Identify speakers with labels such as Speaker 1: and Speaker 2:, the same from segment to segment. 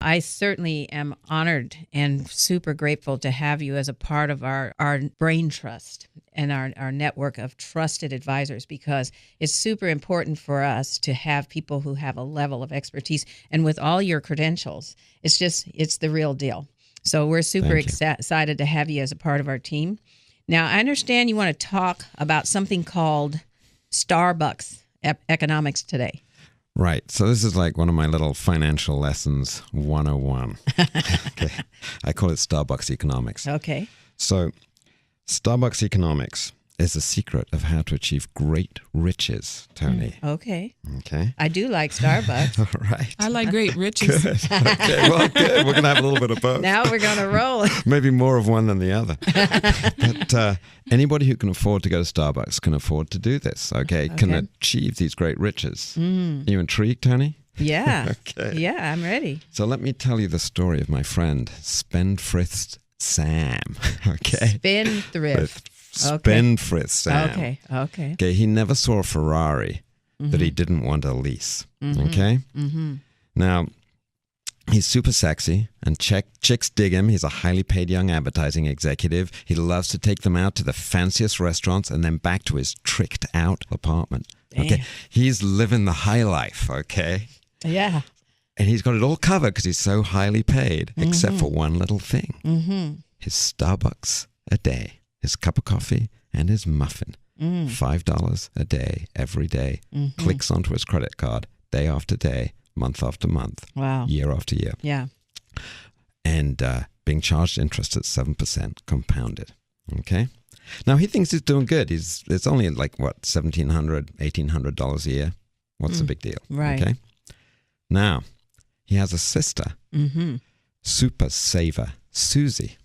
Speaker 1: I certainly am honored and super grateful to have you as a part of our brain trust and our network of trusted advisors, because it's super important for us to have people who have a level of expertise. And with all your credentials, it's the real deal. So we're super excited to have you as a part of our team. Now, I understand you want to talk about something called Starbucks economics today.
Speaker 2: Right. So this is like one of my little financial lessons 101. Okay. I call it Starbucks economics.
Speaker 1: Okay.
Speaker 2: So Starbucks economics is the secret of how to achieve great riches, Tony.
Speaker 1: Okay.
Speaker 2: Okay.
Speaker 1: I do like Starbucks.
Speaker 2: All right.
Speaker 3: I like great riches.
Speaker 2: Good. Okay. Well, good. We're going to have a little bit of both.
Speaker 1: Now we're going to roll.
Speaker 2: Maybe more of one than the other. But anybody who can afford to go to Starbucks can afford to do this, okay? Can achieve these great riches. Are you intrigued, Tony?
Speaker 1: Yeah.
Speaker 2: Okay.
Speaker 1: Yeah, I'm ready.
Speaker 2: So let me tell you the story of my friend, Spendthrift Sam. Okay?
Speaker 1: Spendthrift.
Speaker 2: Spendthrift Sam.
Speaker 1: Okay.
Speaker 2: Okay, he never saw a Ferrari that he didn't want to lease. Okay? Now, he's super sexy, and chicks dig him. He's a highly paid young advertising executive. He loves to take them out to the fanciest restaurants and then back to his tricked out apartment. Okay, he's living the high life, okay?
Speaker 1: Yeah.
Speaker 2: And he's got it all covered because he's so highly paid, except for one little thing. His Starbucks a day, his cup of coffee, and his muffin. $5 a day, every day. Clicks onto his credit card, day after day, month after month, year after year.
Speaker 1: Yeah.
Speaker 2: And being charged interest at 7% compounded. Okay? Now, he thinks he's doing good. It's only like, what, $1,700, $1,800 a year? What's the big deal?
Speaker 1: Right.
Speaker 2: Okay? Now, he has a sister, super saver Susie.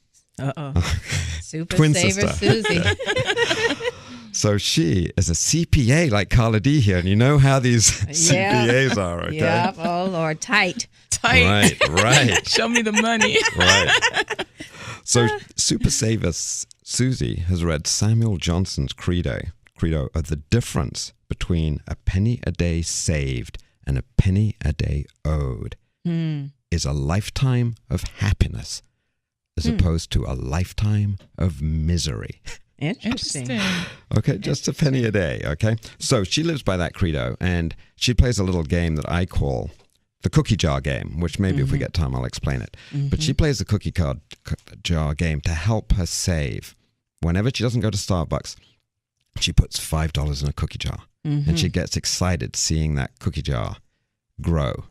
Speaker 1: Super
Speaker 2: Twin
Speaker 1: saver
Speaker 2: sister.
Speaker 1: Susie.
Speaker 2: So she is a CPA like Carla D here, and you know how these CPAs are, okay?
Speaker 1: Yep. Oh, Lord. Tight.
Speaker 2: Right.
Speaker 3: Show me the money.
Speaker 2: Right. So super saver Susie has read Samuel Johnson's credo of the difference between a penny a day saved and a penny a day owed is a lifetime of happiness as opposed to a lifetime of misery.
Speaker 1: Interesting.
Speaker 2: Okay, just a penny a day, okay? So she lives by that credo, and she plays a little game that I call the cookie jar game, which maybe if we get time, I'll explain it. But she plays the cookie jar game to help her save. Whenever she doesn't go to Starbucks, she puts $5 in a cookie jar, and she gets excited seeing that cookie jar grow.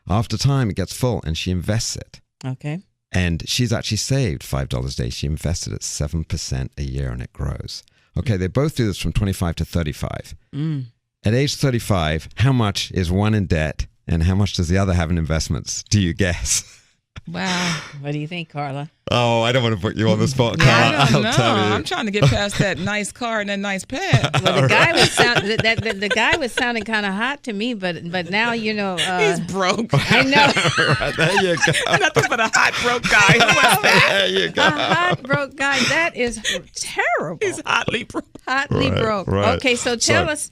Speaker 2: After time, it gets full, and she invests it.
Speaker 1: Okay.
Speaker 2: And she's actually saved $5 a day. She invested at 7% a year, and it grows. Okay, they both do this from 25 to 35. At age 35, how much is one in debt, and how much does the other have in investments? Do you guess?
Speaker 3: Wow.
Speaker 1: What do you think, Carla?
Speaker 2: Oh, I don't want to put you on the spot, Carla.
Speaker 3: I don't know.
Speaker 2: I'll tell you.
Speaker 3: I'm trying to get past that nice car and that nice pad.
Speaker 1: Well, the guy was sounding kind of hot to me, but now you know
Speaker 3: He's broke.
Speaker 1: I know.
Speaker 2: Right, there you go.
Speaker 3: Nothing but a hot broke guy. Who was that?
Speaker 2: There you go.
Speaker 1: A hot broke guy. That is terrible.
Speaker 3: He's hotly broke.
Speaker 1: Hotly
Speaker 2: Right,
Speaker 1: broke.
Speaker 2: right.
Speaker 1: Okay, so tell us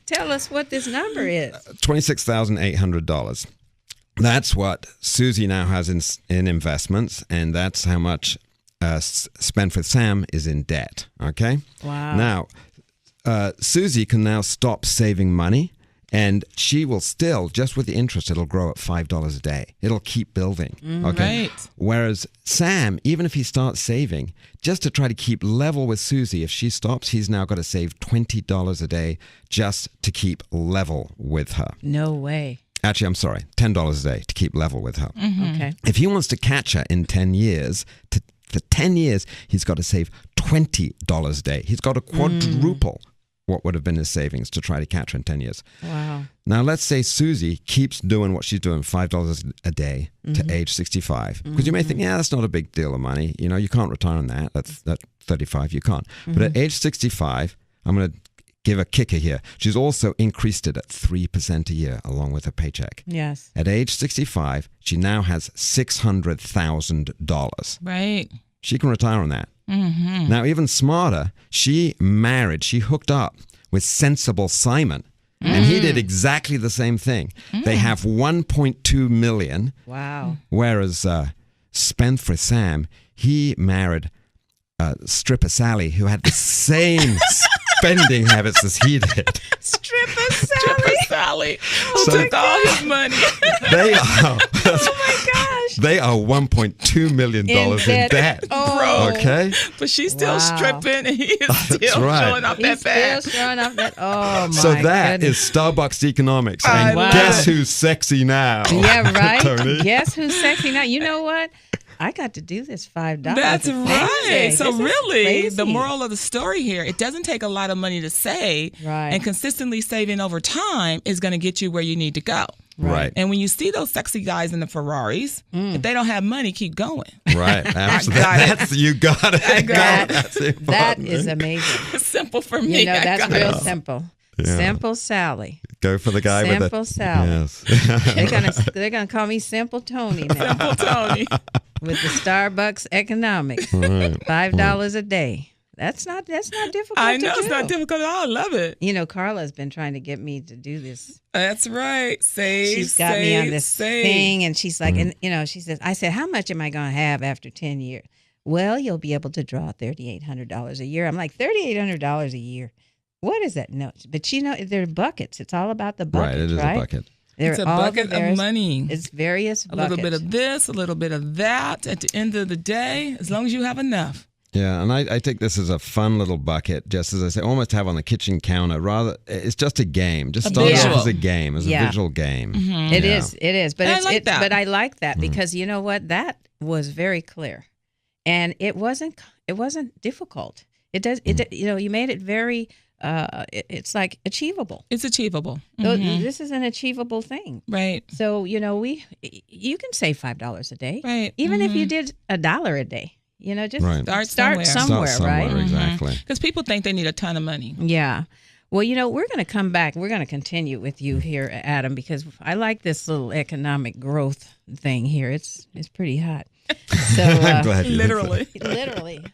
Speaker 1: what this number is.
Speaker 2: $26,800. That's what Susie now has in investments, and that's how much Spendthrift Sam is in debt. Okay?
Speaker 1: Wow.
Speaker 2: Now, Susie can now stop saving money, and she will still, just with the interest, it'll grow at $5 a day. It'll keep building. Okay?
Speaker 3: Right.
Speaker 2: Whereas Sam, even if he starts saving, just to try to keep level with Susie, if she stops, he's now got to save $20 a day just to keep level with her.
Speaker 1: No way.
Speaker 2: Actually, I'm sorry, $10 a day to keep level with her.
Speaker 1: Okay.
Speaker 2: If he wants to catch her in 10 years, for 10 years, he's got to save $20 a day. He's got to quadruple what would have been his savings to try to catch her in 10 years.
Speaker 1: Wow.
Speaker 2: Now, let's say Susie keeps doing what she's doing, $5 a day to age 65. Because you may think, yeah, that's not a big deal of money. You know, you can't retire on that. At 35, you can't. But at age 65, I'm going to give a kicker here. She's also increased it at 3% a year along with her paycheck.
Speaker 1: Yes.
Speaker 2: At age 65, she now has $600,000.
Speaker 3: Right.
Speaker 2: She can retire on that. Now, even smarter, she hooked up with Sensible Simon, And he did exactly the same thing. They have 1.2 million.
Speaker 1: Wow.
Speaker 2: Whereas Spendthrift Sam, he married Stripper Sally, who had the same spending habits as he did.
Speaker 1: Stripper Sally.
Speaker 3: Stripper Sally. Who
Speaker 2: So-
Speaker 3: took all his money?
Speaker 2: They are.
Speaker 1: Oh my gosh.
Speaker 2: They are $1.2 million in debt.
Speaker 1: Oh.
Speaker 2: Okay?
Speaker 3: But she's still
Speaker 1: Wow.
Speaker 3: stripping, and he is still
Speaker 2: right.
Speaker 3: showing off
Speaker 1: He's
Speaker 3: that bag.
Speaker 1: still showing off that. Oh my
Speaker 2: So that
Speaker 1: goodness.
Speaker 2: is Starbucks economics.
Speaker 3: I
Speaker 2: And
Speaker 3: love
Speaker 2: guess
Speaker 3: it.
Speaker 2: who's sexy now?
Speaker 1: Yeah, right.
Speaker 2: Tony?
Speaker 1: Guess who's sexy now? You know what? I got to do this $5.
Speaker 3: That's
Speaker 1: It's
Speaker 3: right.
Speaker 1: amazing.
Speaker 3: So
Speaker 1: This is
Speaker 3: really, the
Speaker 1: crazy.
Speaker 3: moral of the story here, it doesn't take a lot of money to save,
Speaker 1: Right.
Speaker 3: and consistently saving over time is going to get you where you need to go.
Speaker 2: Right.
Speaker 3: And when you see those sexy guys in the Ferraris, if they don't have money, keep going.
Speaker 2: Right. Absolutely.
Speaker 3: got it.
Speaker 2: You got it.
Speaker 3: I got it.
Speaker 2: That's important.
Speaker 1: That is amazing.
Speaker 3: It's simple for me.
Speaker 1: You know,
Speaker 3: I
Speaker 1: that's
Speaker 3: got
Speaker 1: real
Speaker 3: it.
Speaker 1: simple.
Speaker 2: Yeah.
Speaker 1: Simple Sally.
Speaker 2: Go for the guy
Speaker 1: Simple
Speaker 2: with the
Speaker 1: Sally.
Speaker 2: Yes.
Speaker 1: They're gonna call me Simple Tony now
Speaker 3: Simple Tony.
Speaker 1: with the Starbucks economics.
Speaker 2: Right.
Speaker 1: $5 a day. That's not difficult.
Speaker 3: I
Speaker 1: to
Speaker 3: know it's
Speaker 1: do.
Speaker 3: not difficult at all. I love it.
Speaker 1: You know, Carla's been trying to get me to do this.
Speaker 3: That's right. Save.
Speaker 1: She's got me on this
Speaker 3: save.
Speaker 1: thing, and she's like, and you know, she says, I said, how much am I going to have after 10 years? Well, you'll be able to draw $3,800 a year. I'm like, $3,800 a year. What is that? No, but you know, they're buckets. It's all about the buckets,
Speaker 2: Right. It is
Speaker 1: right?
Speaker 2: a bucket.
Speaker 1: They're
Speaker 3: It's a
Speaker 1: all the
Speaker 3: bucket of
Speaker 1: various-
Speaker 3: money.
Speaker 1: It's various
Speaker 3: A
Speaker 1: buckets.
Speaker 3: little bit of this, a little bit of that. At the end of the day, as long as you have enough.
Speaker 2: Yeah, and I take this as a fun little bucket, just as I say, almost have on the kitchen counter. Rather, it's just a game. Just start it
Speaker 3: visual.
Speaker 2: off as a game, as
Speaker 1: Yeah.
Speaker 2: a visual game.
Speaker 1: It
Speaker 2: Yeah.
Speaker 1: is. But
Speaker 3: I
Speaker 1: it's,
Speaker 3: like that.
Speaker 1: But I like that because you know what? That was very clear, and it wasn't difficult. It does. It you know, you made it very. It's like achievable.
Speaker 3: It's achievable.
Speaker 1: So this is an achievable thing.
Speaker 3: Right.
Speaker 1: So you know, you can save $5 a day,
Speaker 3: Right.
Speaker 1: even if you did $1 a day. You know, just
Speaker 2: Right.
Speaker 3: Start somewhere.
Speaker 1: somewhere, right?
Speaker 2: Exactly.
Speaker 3: Because people think they need a ton of money.
Speaker 1: Yeah. Well, you know, we're going to come back. We're going to continue with you here, Adam, because I like this little economic growth thing here. It's pretty hot. So
Speaker 2: I'm glad you think so.
Speaker 3: Literally.
Speaker 1: literally.